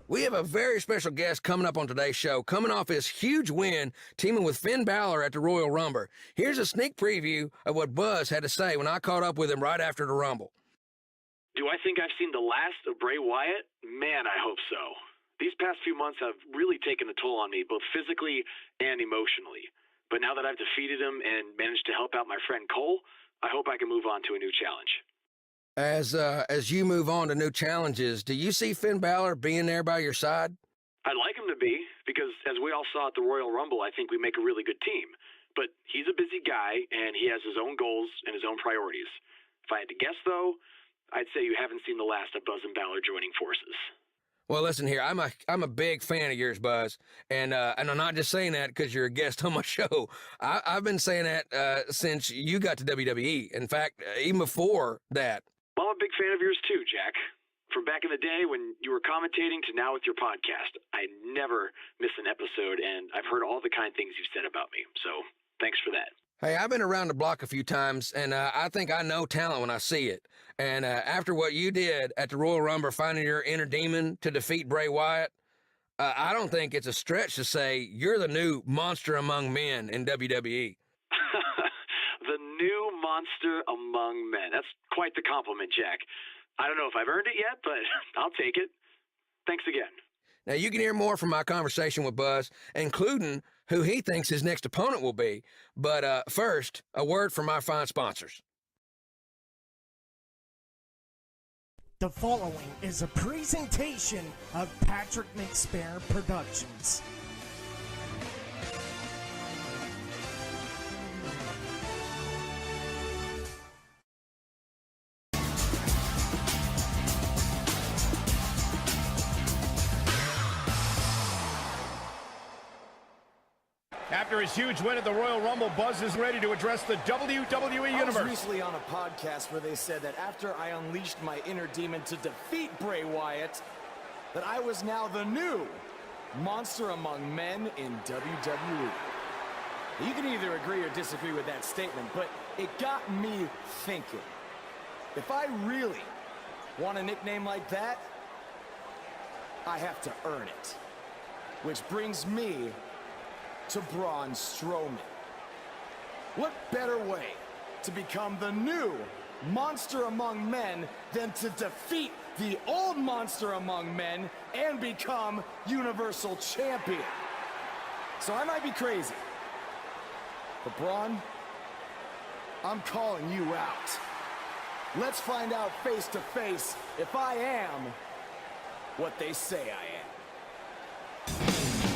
We have a very special guest coming up on today's show, coming off his huge win, teaming with Finn Balor at the Royal Rumble. Here's a sneak preview of what Buzz had to say when I caught up with him right after the Rumble. Do I think I've seen the last of Bray Wyatt? Man, I hope so. These past few months have really taken a toll on me, both physically and emotionally. But now that I've defeated him and managed to help out my friend Cole, I hope I can move on to a new challenge. As you move on to new challenges, do you see Finn Balor being there by your side? I'd like him to be, because as we all saw at the Royal Rumble, I think we make a really good team. But he's a busy guy, and he has his own goals and his own priorities. If I had to guess, though, I'd say you haven't seen the last of Buzz and Balor joining forces. Well, listen here, I'm a big fan of yours, Buzz, and I'm not just saying that because you're a guest on my show. I've been saying that since you got to WWE. In fact, even before that. Well, I'm a big fan of yours too, Jack. From back in the day when you were commentating to now with your podcast, I never miss an episode, and I've heard all the kind things you've said about me. So thanks for that. Hey, I've been around the block a few times, and I think I know talent when I see it. And after what you did at the Royal Rumble, finding your inner demon to defeat Bray Wyatt, I don't think it's a stretch to say you're the new monster among men in WWE. The new monster among men. That's quite the compliment, Jack. I don't know if I've earned it yet, but I'll take it. Thanks again. Now, you can hear more from my conversation with Buzz, including who he thinks his next opponent will be. But first, a word from my fine sponsors. The following is a presentation of Patrick McSparrin Productions. After his huge win at the Royal Rumble, Buzz is ready to address the WWE Universe. I was recently on a podcast where they said that after I unleashed my inner demon to defeat Bray Wyatt, that I was now the new monster among men in WWE. You can either agree or disagree with that statement, but it got me thinking. If I really want a nickname like that, I have to earn it. Which brings me to Braun Strowman. What better way to become the new monster among men than to defeat the old monster among men and become Universal Champion? So I might be crazy, but Braun, I'm calling you out. Let's find out face to face if I am what they say I am.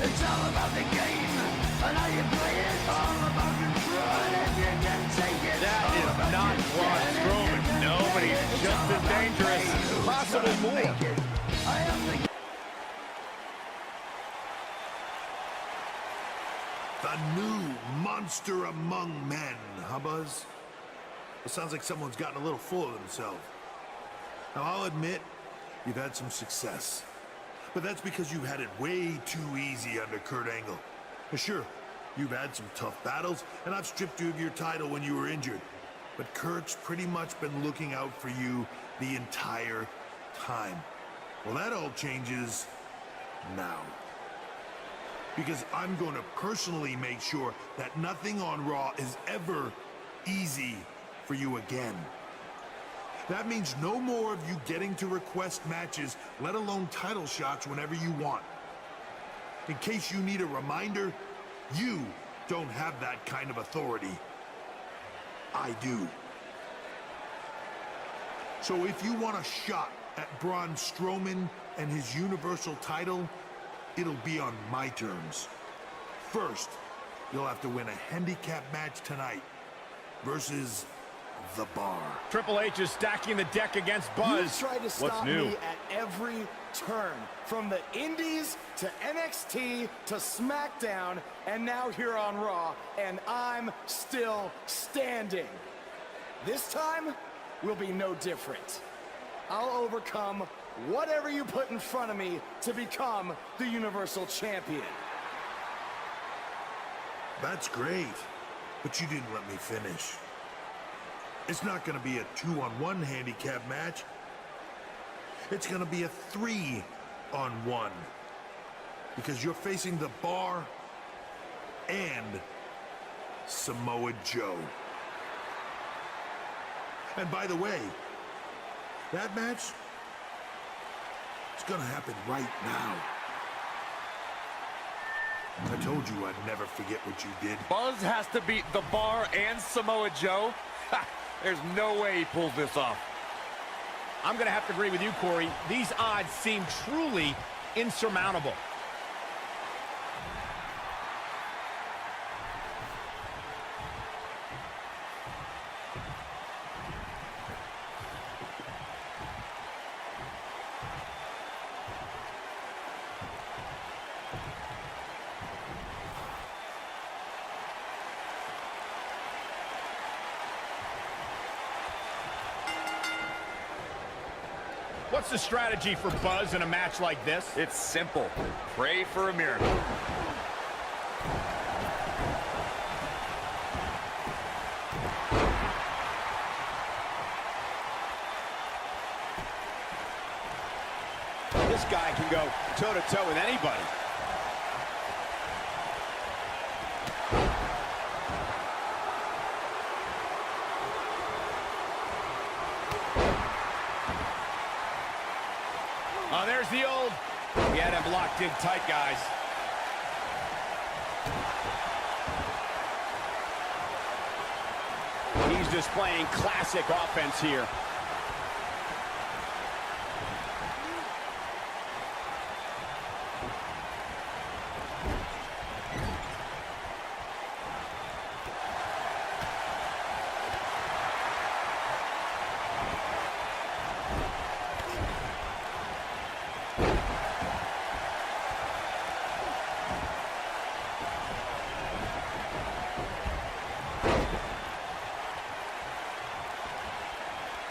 It's all about the game, and how you play it. All about control, and if you can take it. That is not Braun Strowman. No, but he's just as dangerous, possibly more. I am the new monster among men, huh, Buzz? It sounds like someone's gotten a little full of themselves. Now, I'll admit, you've had some success. But that's because you had it way too easy under Kurt Angle. Sure, you've had some tough battles, and I've stripped you of your title when you were injured. But Kurt's pretty much been looking out for you the entire time. Well, that all changes now. Because I'm going to personally make sure that nothing on Raw is ever easy for you again. That means no more of you getting to request matches, let alone title shots whenever you want. In case you need a reminder, you don't have that kind of authority. I do. So if you want a shot at Braun Strowman and his Universal title, it'll be on my terms. First, you'll have to win a handicap match tonight versus The Bar. Triple H is stacking the deck against Buzz. You tried to stop me at every turn, from the Indies to NXT to SmackDown, and now here on Raw, and I'm still standing. This time will be no different. I'll overcome whatever you put in front of me to become the Universal Champion. That's great, but you didn't let me finish. It's not going to be a 2-on-1 handicap match. It's going to be a 3 one-on-one. Because you're facing the Bar and Samoa Joe. And by the way, that match is gonna happen right now. I told you I'd never forget what you did. Buzz has to beat the Bar and Samoa Joe? Ha, there's no way he pulls this off. I'm going to have to agree with you, Corey. These odds seem truly insurmountable. What's the strategy for Buzz in a match like this? It's simple. Pray for a miracle. This guy can go toe-to-toe with anybody. Oh, there's the old. He had him locked in tight, guys. He's displaying classic offense here.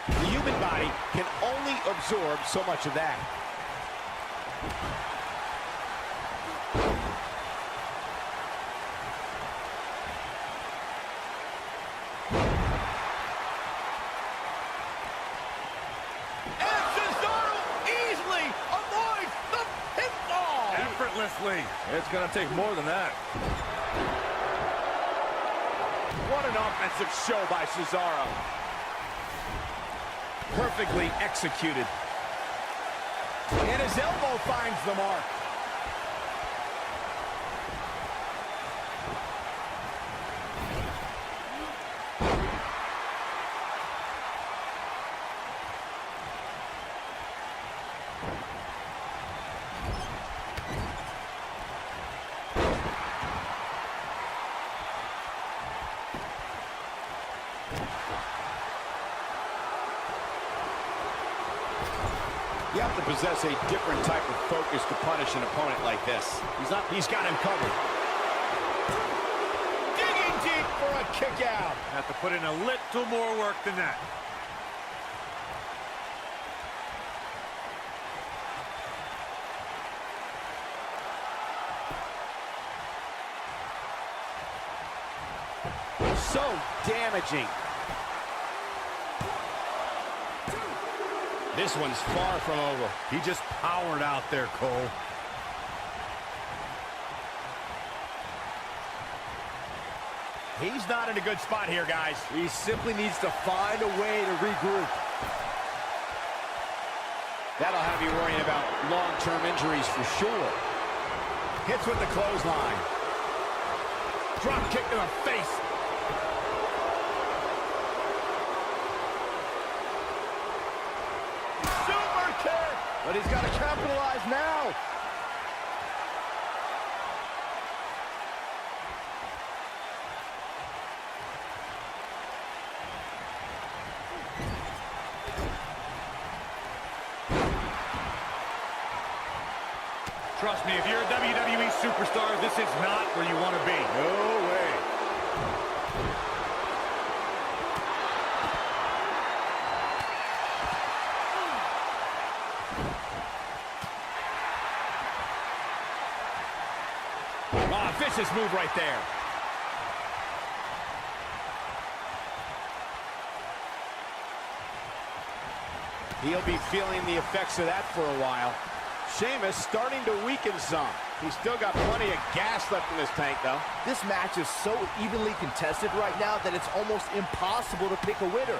The human body can only absorb so much of that. And Cesaro easily avoids the pinfall! Effortlessly. It's going to take more than that. What an offensive show by Cesaro. Perfectly executed. And his elbow finds the mark. You have to possess a different type of focus to punish an opponent like this. He's got him covered. Digging deep for a kick out. Have to put in a little more work than that. So damaging. This one's far from over. He just powered out there, Cole. He's not in a good spot here, guys. He simply needs to find a way to regroup. That'll have you worrying about long-term injuries for sure. Hits with the clothesline. Drop kick to the face. Super kick. But he's got to capitalize now. Trust me, if you're a WWE superstar, this is not where you want to be. No way. Ah, vicious move right there. He'll be feeling the effects of that for a while. Sheamus starting to weaken some. He's still got plenty of gas left in his tank, though. This match is so evenly contested right now that it's almost impossible to pick a winner.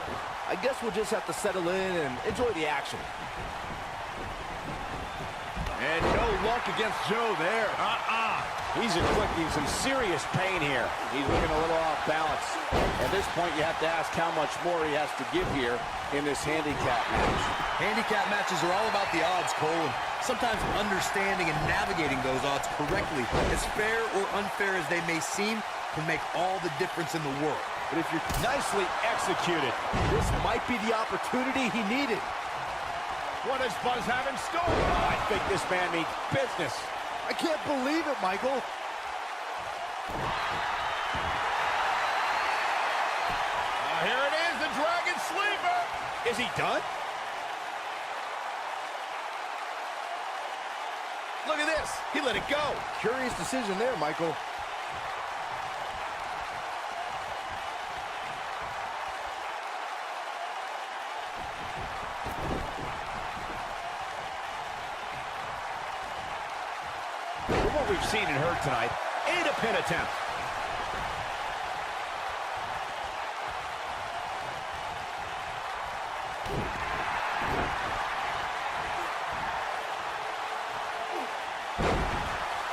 I guess we'll just have to settle in and enjoy the action. And no luck against Joe there. He's inflicting some serious pain here. He's looking a little off balance. At this point, you have to ask how much more he has to give here in this handicap match. Handicap matches are all about the odds, Cole, and sometimes understanding and navigating those odds correctly, as fair or unfair as they may seem, can make all the difference in the world. But if you're nicely executed, This might be the opportunity he needed. what does Buzz have in store? I think this man means business. I can't believe it, Michael. Here it is, the Dragon Sleeper. Is he done? Look at this. He let it go. Curious decision there, Michael. From what we've seen and heard tonight, ain't a pin attempt.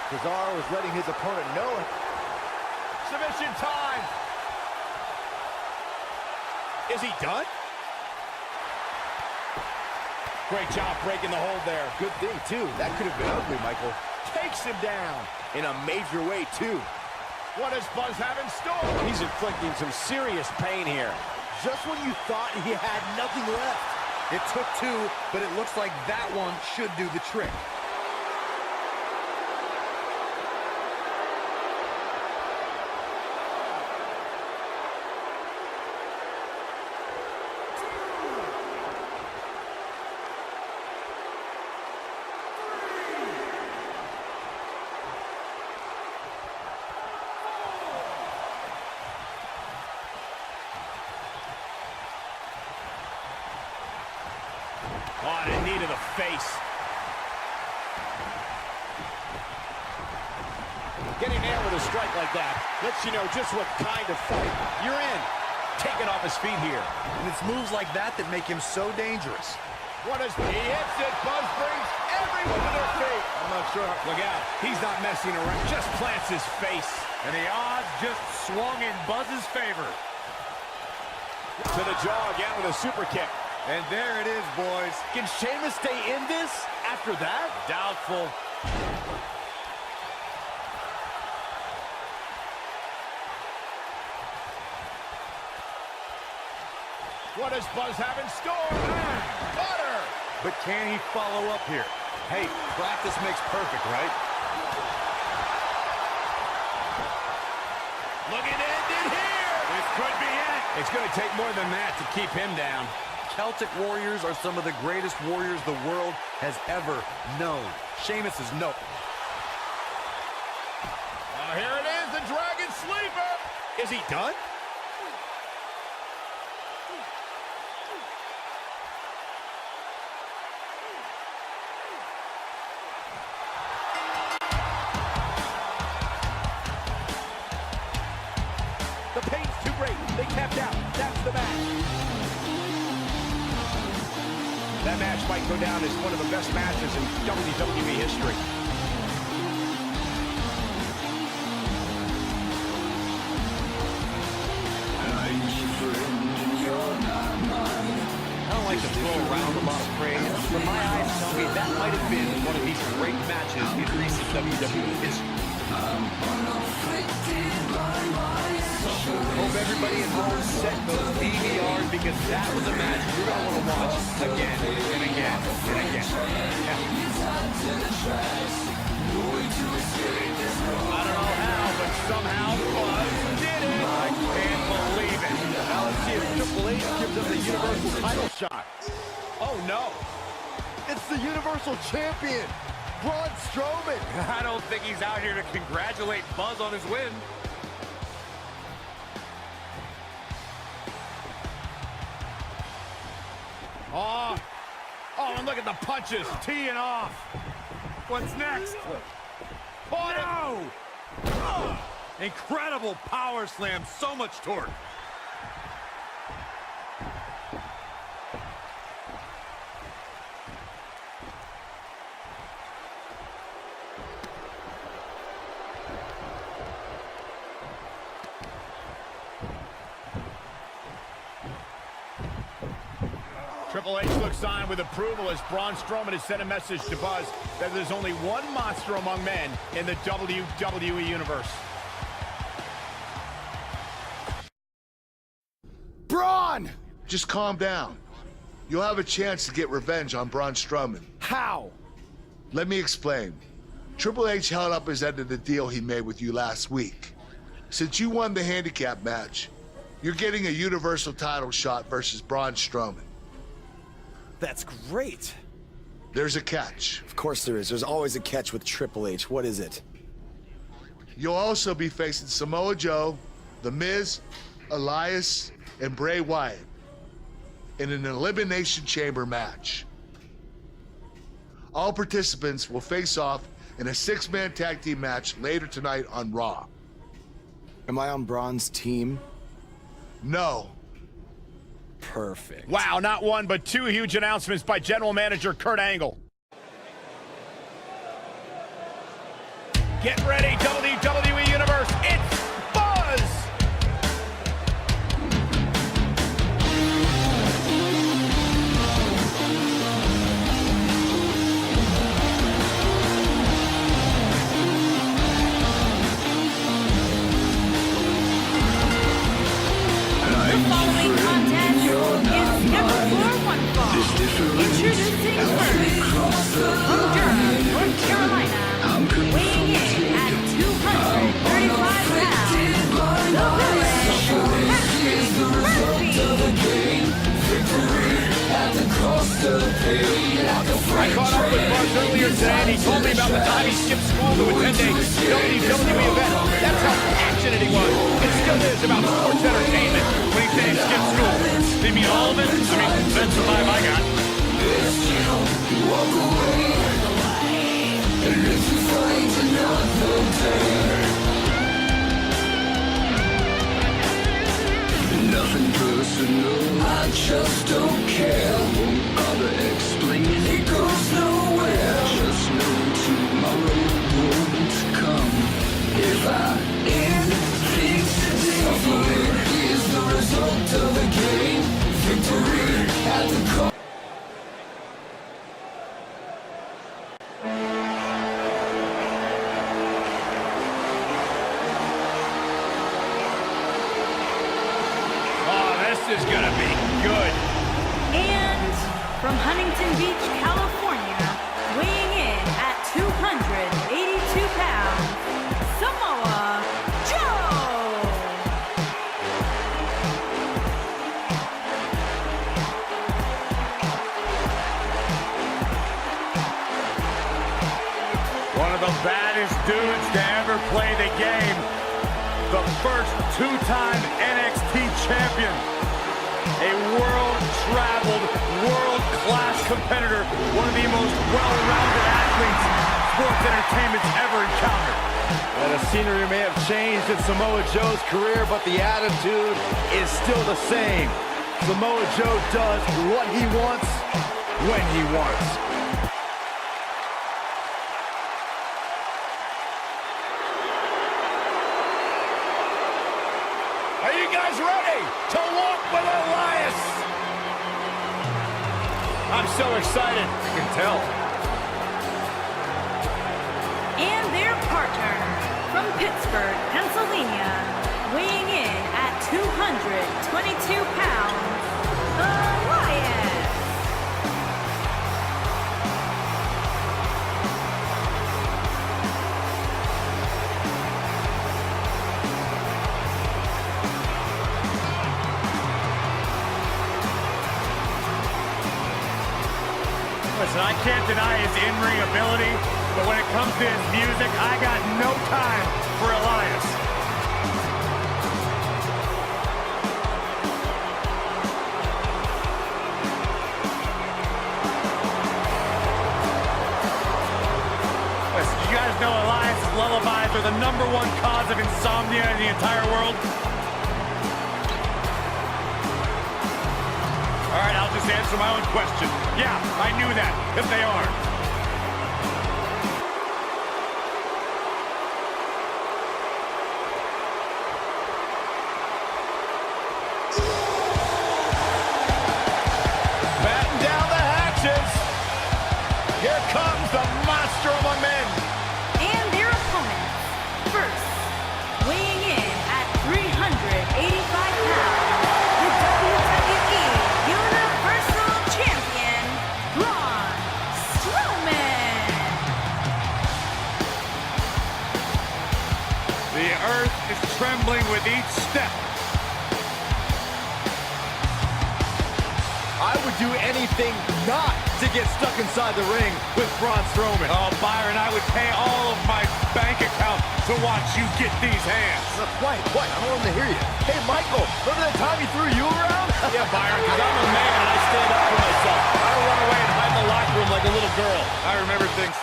Cesaro was letting his opponent know it. Submission time. Is he done? Great job breaking the hold there. Good thing, too. That could have been ugly, Michael. Takes him down In a major way, too. What does Buzz have in store? He's inflicting some serious pain here. Just when you thought he had nothing left. It took two, but it looks like that one should do the trick. Oh, and a knee to the face. Getting nailed with a strike like that lets you know just what kind of fight you're in. Taking off his feet here. And it's moves like that that make him so dangerous. What is he hits it? Buzz brings everyone to their feet. I'm not sure. Look out. He's not messing around. Just plants his face. And the odds just swung in Buzz's favor. To the jaw again with a super kick. And there it is, boys. Can Sheamus stay in this after that? Doubtful. What does Buzz have in store? Butter! But can he follow up here? Hey, practice makes perfect, right? Looking to end it here! This could be it. It's going to take more than that to keep him down. Celtic Warriors are some of the greatest warriors the world has ever known. Sheamus is no. Here it is, the Dragon Sleeper! Is he done? The pain's too great. They tapped out. That's the match. That match might go down as one of the best matches in WWE history. I don't like to throw around a lot of praise, but my eyes tell me that might have been one of these great matches in recent WWE history. Hope everybody at home set those DVRs because that was a match you're going to want to watch again and again and again. Yeah. I don't know how, but somehow Buzz did it. I can't believe it. Now let's see if Triple H gives them the Universal title shot. Oh, no. It's the Universal Champion, Braun Strowman. I don't think he's out here to congratulate Buzz on his win. Oh, and look at the punches, teeing off. What's next? Oh, no! Incredible power slam, so much torque. Triple H looks on with approval as Braun Strowman has sent a message to Buzz that there's only one monster among men in the WWE Universe. Braun! Just calm down. You'll have a chance to get revenge on Braun Strowman. How? Let me explain. Triple H held up his end of the deal he made with you last week. Since you won the handicap match, you're getting a Universal title shot versus Braun Strowman. That's great. There's a catch. Of course there is. There's always a catch with Triple H. What is it? You'll also be facing Samoa Joe, The Miz, Elias, and Bray Wyatt in an Elimination Chamber match. All participants will face off in a 6-man tag team match later tonight on Raw. Am I on Braun's team? No. Perfect. Wow, not one, but two huge announcements by General Manager Kurt Angle. Get ready, WWE Universe, it's Buzz! The following contest is scheduled for one fall. Introducing first, from Durham, North Carolina, weighing in at 235 pounds, the Village, I caught up with Buzz earlier today, and he told me about the time he skipped school to attend a WWE event. That's how passionate he was. It still is about sports entertainment when he said he skipped school. Did he mean all of it? I mean, that's the vibe I got. Nothing personal, I just don't care. Won't bother explaining, it goes nowhere. Just know tomorrow won't come. If I end things today, suffering is the result of a game. Victory at the cost. This is gonna be good. And from Huntington Beach, California, weighing in at 282 pounds, Samoa Joe! One of the baddest dudes to ever play the game. The first two-time NXT champion. A world-traveled, world-class competitor. One of the most well-rounded athletes sports entertainment's ever encountered. And the scenery may have changed in Samoa Joe's career, but the attitude is still the same. Samoa Joe does what he wants, when he wants. Are you guys ready to walk with Elias? I'm so excited. I can tell. And their partner, from Pittsburgh, Pennsylvania, weighing in at 222 pounds, Elias. Listen, I can't deny his in-ring ability, but when it comes to his music, I got no time for Elias. they're the #1 cause of insomnia in the entire world? All right, I'll just answer my own question. Yeah, I knew that, if they are. Batten down the hatches. Here comes the monster among men. And their opponents. First, weighing in at 385 pounds, the WWE Universal Champion, Braun Strowman. The earth is trembling with each step. I would do anything not to get stuck inside the ring with Braun Strowman. Oh, Byron, I would pay all of my bank account to watch you get these hands. Quiet. I don't want to hear you. Hey, Michael, remember that time he threw you around? Yeah, Byron, because I'm a man and I stand up for myself. I don't run away and hide in the locker room like a little girl. I remember things.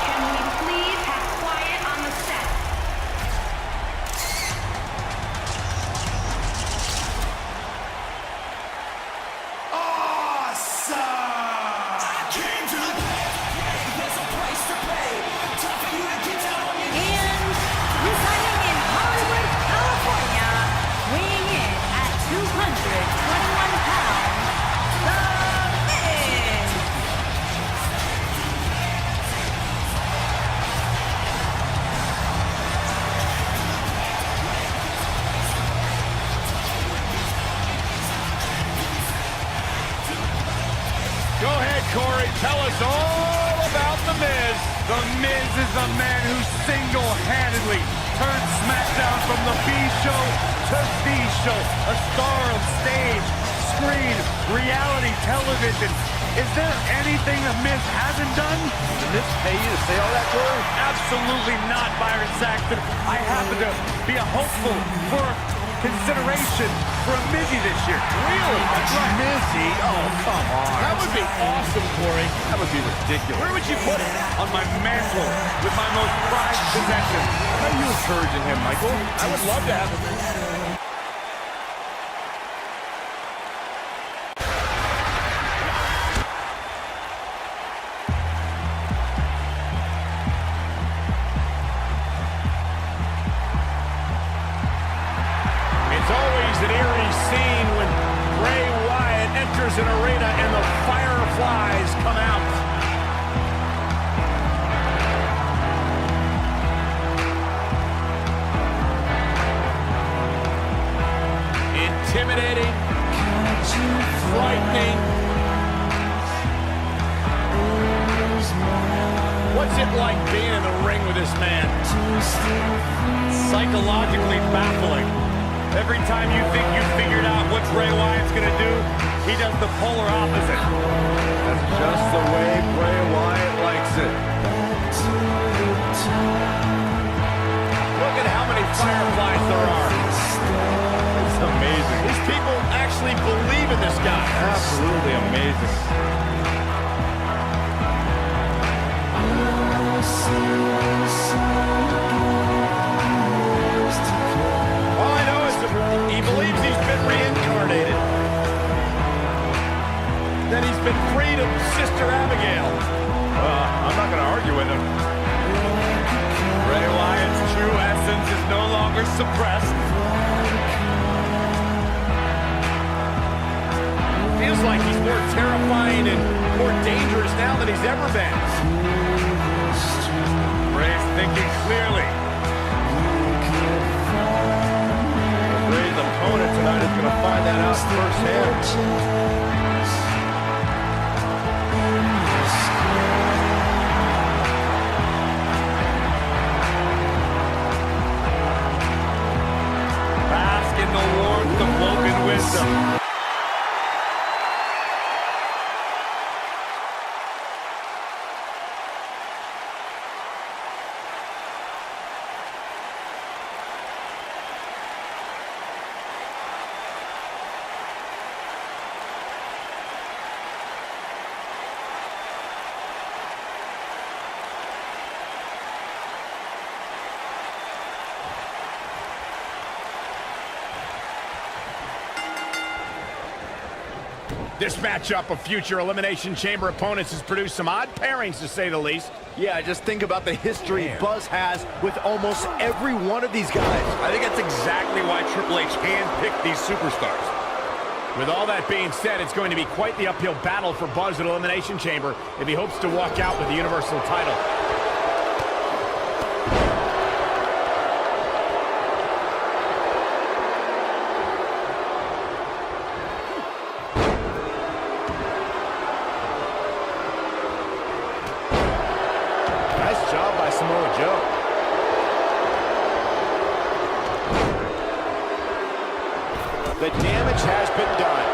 Can we please have quiet on the set? And residing in Hollywood, California, weighing in at 221 pounds, The Miz. Go ahead, Corey. Tell us all about The Miz. The Miz is the man who single-handedly turned SmackDown from the B show to the show. A star of stage, screen, reality television. Is there anything The Miz hasn't done? Did this pay you to say all that, Corey? Absolutely not, Byron Saxton. I happen to be a hopeful for consideration for a Mizzy this year. Really? That's right. Mizzy? Oh, come on. That would be awesome, Corey. That would be ridiculous. Where would you put it? On my mantle with my most prized possession. How are you encouraging him, Michael? I would love to have him. It's always an eerie scene when Bray Wyatt enters an arena and the fireflies come out. Intimidating, frightening. What's it like being in the ring with this man? Psychologically baffling. Every time you think you've figured out what Bray Wyatt's going to do, he does the polar opposite. That's just the way Bray Wyatt likes it. Look at how many fireflies there are. It's amazing. These people actually believe in this guy. Absolutely amazing. All I know is that he believes he's been reincarnated. That he's been freed of Sister Abigail. I'm not going to argue with him. Bray Wyatt's true essence is no longer suppressed. Feels like he's more terrifying and more dangerous now than he's ever been. Bray's thinking clearly. Bray's opponent tonight is going to find that out firsthand. Bask in the warmth of Logan wisdom. This matchup of future Elimination Chamber opponents has produced some odd pairings, to say the least. Yeah, just think about the history Buzz has with almost every one of these guys. I think that's exactly why Triple H handpicked these superstars. With all that being said, it's going to be quite the uphill battle for Buzz at Elimination Chamber if he hopes to walk out with the Universal title. Nice job by Samoa Joe. The damage has been done.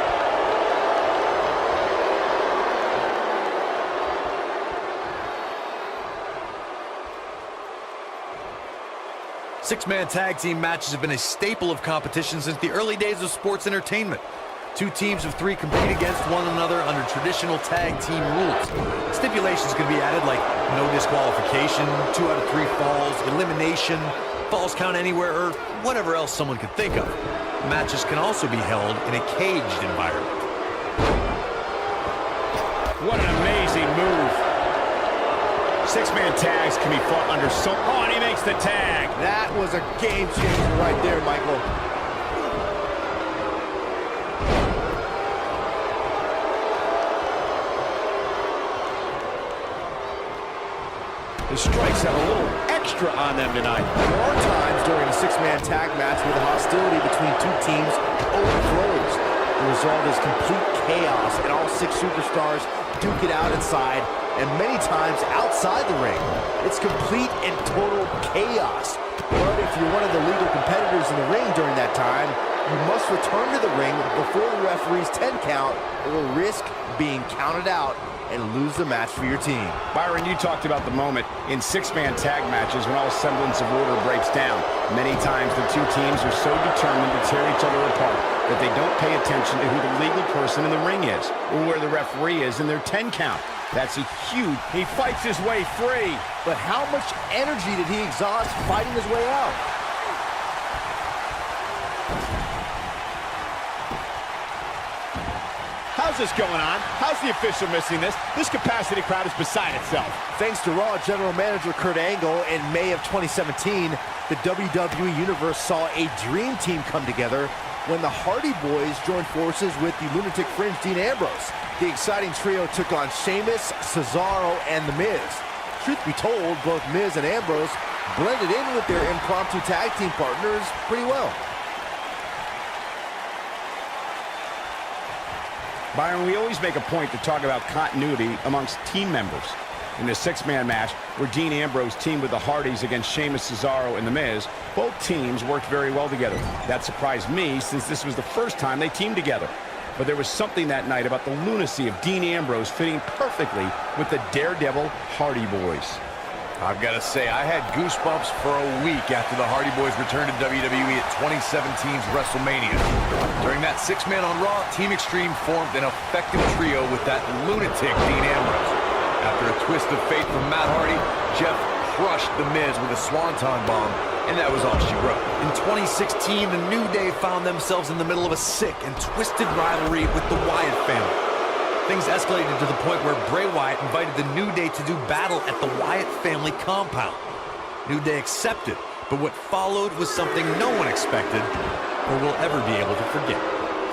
Six-man tag team matches have been a staple of competition since the early days of sports entertainment. Two teams of three compete against one another under traditional tag team rules. Stipulations can be added like no disqualification, 2 out of 3 falls, elimination, falls count anywhere, or whatever else someone could think of. Matches can also be held in a caged environment. What an amazing move. Six-man tags can be fought under so... Oh, and he makes the tag. That was a game changer right there, Michael. The strikes have a little extra on them tonight. There are times during a six-man tag match where the hostility between two teams overflows. The result is complete chaos, and all 6 superstars duke it out inside, and many times outside the ring. It's complete and total chaos. But if you're one of the legal competitors in the ring during that time, you must return to the ring before the referee's 10 count or risk being counted out and lose the match for your team. Byron, you talked about the moment in six-man tag matches when all semblance of order breaks down. Many times the two teams are so determined to tear each other apart that they don't pay attention to who the legal person in the ring is or where the referee is in their 10 count. That's a huge... He fights his way free. But how much energy did he exhaust fighting his way out? How's this going on? How's the official missing this? This capacity crowd is beside itself. Thanks to Raw General Manager Kurt Angle, in May of 2017, the WWE Universe saw a dream team come together when the Hardy Boys joined forces with the Lunatic Fringe Dean Ambrose. The exciting trio took on Sheamus, Cesaro, and The Miz. Truth be told, both Miz and Ambrose blended in with their impromptu tag team partners pretty well. Byron, we always make a point to talk about continuity amongst team members. In the six-man match, where Dean Ambrose teamed with the Hardys against Sheamus, Cesaro, and The Miz, both teams worked very well together. That surprised me, since this was the first time they teamed together. But there was something that night about the lunacy of Dean Ambrose fitting perfectly with the daredevil Hardy Boys. I've got to say, I had goosebumps for a week after the Hardy Boys returned to WWE at 2017's WrestleMania. During that 6-man on Raw, Team Extreme formed an effective trio with that lunatic Dean Ambrose. After a twist of fate from Matt Hardy, Jeff crushed The Miz with a swanton bomb, and that was all she wrote. In 2016, the New Day found themselves in the middle of a sick and twisted rivalry with the Wyatt family. Things escalated to the point where Bray Wyatt invited the New Day to do battle at the Wyatt family compound. New Day accepted, but what followed was something no one expected or will ever be able to forget.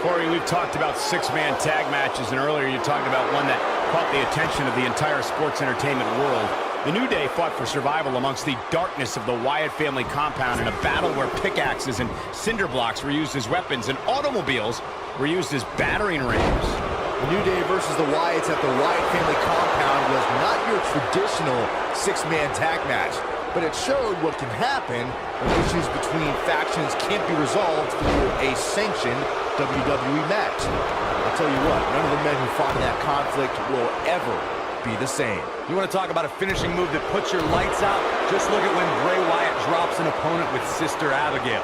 Corey, we've talked about six-man tag matches, and earlier you talked about one that caught the attention of the entire sports entertainment world. The New Day fought for survival amongst the darkness of the Wyatt family compound in a battle where pickaxes and cinder blocks were used as weapons and automobiles were used as battering rams. The New Day versus the Wyatts at the Wyatt family compound was not your traditional six-man tag match, but it showed what can happen when issues between factions can't be resolved through a sanctioned WWE match. I'll tell you what, none of the men who fought in that conflict will ever be the same. You want to talk about a finishing move that puts your lights out? Just look at when Bray Wyatt drops an opponent with Sister Abigail.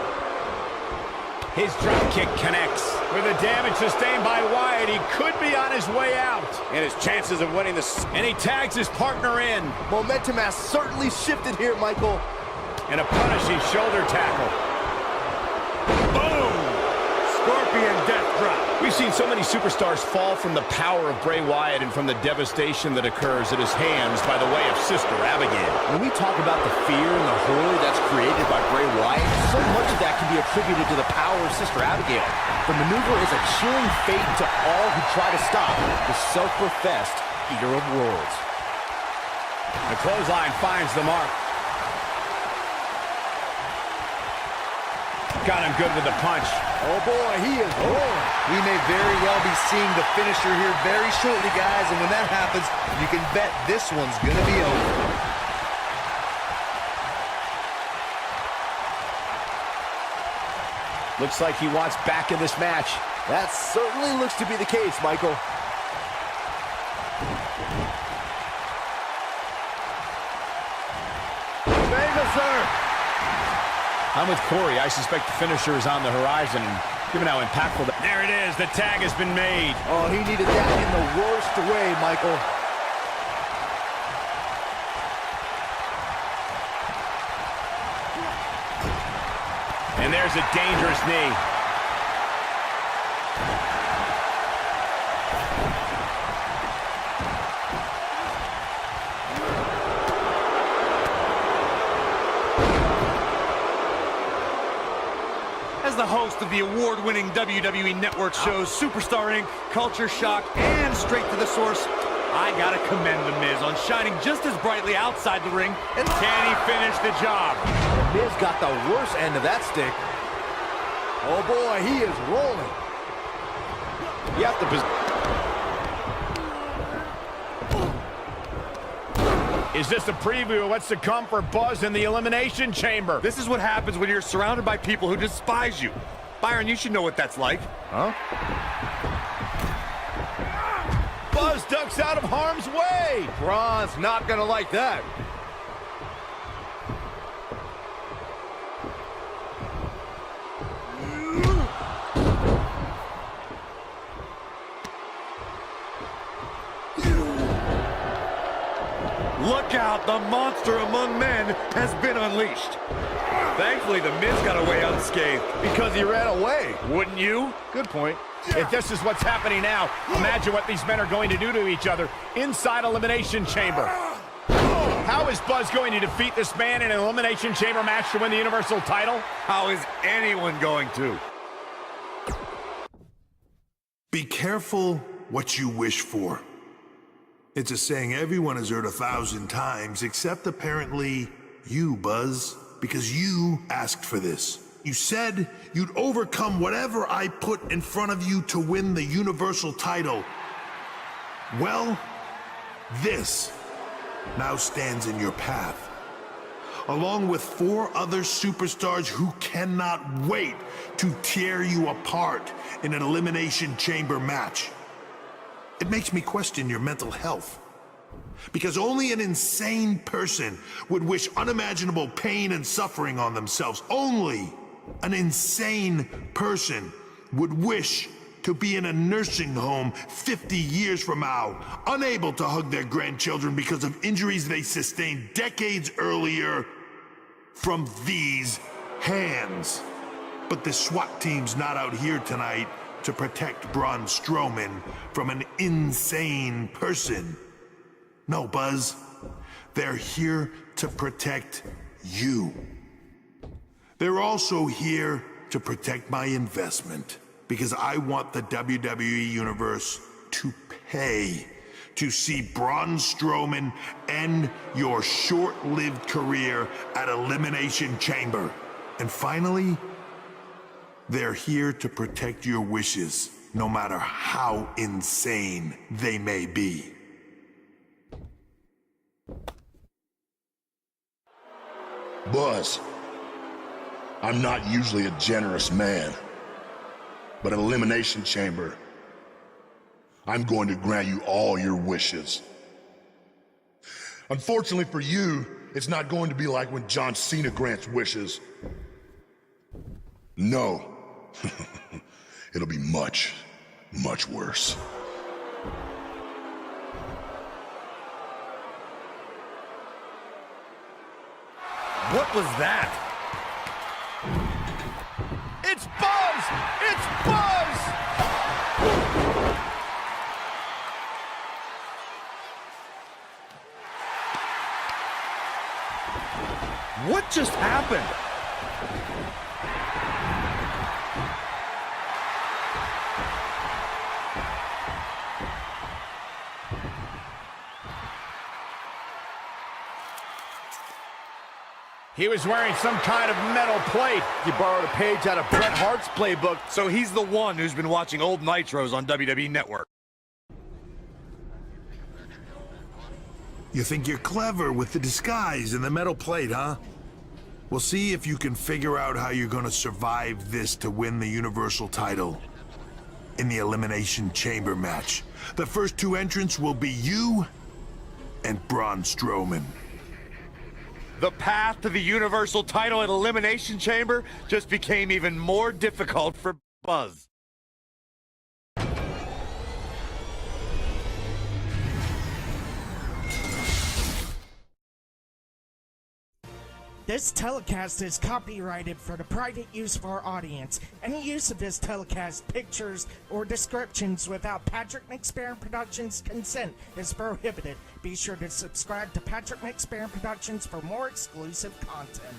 His drop kick connects. With the damage sustained by Wyatt, he could be on his way out. And his chances of winning this... And he tags his partner in. Momentum has certainly shifted here, Michael. And a punishing shoulder tackle. Boom! Scorpion death drop. We've seen so many superstars fall from the power of Bray Wyatt and from the devastation that occurs at his hands by the way of Sister Abigail. When we talk about the fear and the horror that's created by Bray Wyatt, so much of that can be attributed to the power of Sister Abigail. The maneuver is a chilling fate to all who try to stop the self-professed Eater of Worlds. The clothesline finds the mark. Got him good with the punch. Oh boy, he is rolling. We may very well be seeing the finisher here very shortly, guys, and when that happens, you can bet this one's gonna be over. Looks like he wants back in this match. That certainly looks to be the case, Michael. I'm with Corey. I suspect the finisher is on the horizon, and given how impactful there it is, the tag has been made. Oh, he needed that in the worst way, Michael. And there's a dangerous knee. As the host of the award-winning WWE Network shows Superstar Inc., Culture Shock, and Straight to the Source, I gotta commend The Miz on shining just as brightly outside the ring. And can he finish the job? The Miz got the worst end of that stick. Oh boy, he is rolling. You have to... Is this a preview of what's to come for Buzz in the Elimination Chamber? This is what happens when you're surrounded by people who despise you. Byron, you should know what that's like. Huh? Buzz ducks out of harm's way. Braun's not gonna like that. Look out, the monster among men has been unleashed. Thankfully, The Miz got away unscathed. Because he ran away. Wouldn't you? Good point. If this is what's happening now, imagine what these men are going to do to each other inside Elimination Chamber. How is Buzz going to defeat this man in an Elimination Chamber match to win the Universal title? How is anyone going to? Be careful what you wish for. It's a saying everyone has heard 1,000 times, except apparently you, Buzz, because you asked for this. You said you'd overcome whatever I put in front of you to win the Universal title. Well, this now stands in your path, along with 4 other superstars who cannot wait to tear you apart in an Elimination Chamber match. It makes me question your mental health. Because only an insane person would wish unimaginable pain and suffering on themselves. Only an insane person would wish to be in a nursing home 50 years from now, unable to hug their grandchildren because of injuries they sustained decades earlier from these hands. But the SWAT team's not out here tonight to protect Braun Strowman from an insane person. No, Buzz. They're here to protect you. They're also here to protect my investment, because I want the WWE Universe to pay to see Braun Strowman end your short-lived career at Elimination Chamber. And finally, they're here to protect your wishes, no matter how insane they may be. Buzz, I'm not usually a generous man, but at Elimination Chamber, I'm going to grant you all your wishes. Unfortunately for you, it's not going to be like when John Cena grants wishes. No. It'll be much, much worse. What was that? It's Buzz! It's Buzz! What just happened? He was wearing some kind of metal plate. He borrowed a page out of Bret Hart's playbook. So he's the one who's been watching old Nitros on WWE Network. You think you're clever with the disguise and the metal plate, huh? We'll see if you can figure out how you're gonna survive this to win the Universal title in the Elimination Chamber match. The first two entrants will be you and Braun Strowman. The path to the Universal title at Elimination Chamber just became even more difficult for Buzz. This telecast is copyrighted for the private use of our audience. Any use of this telecast, pictures, or descriptions without Patrick McSparrin Productions' consent is prohibited. Be sure to subscribe to Patrick McSparrin Productions for more exclusive content.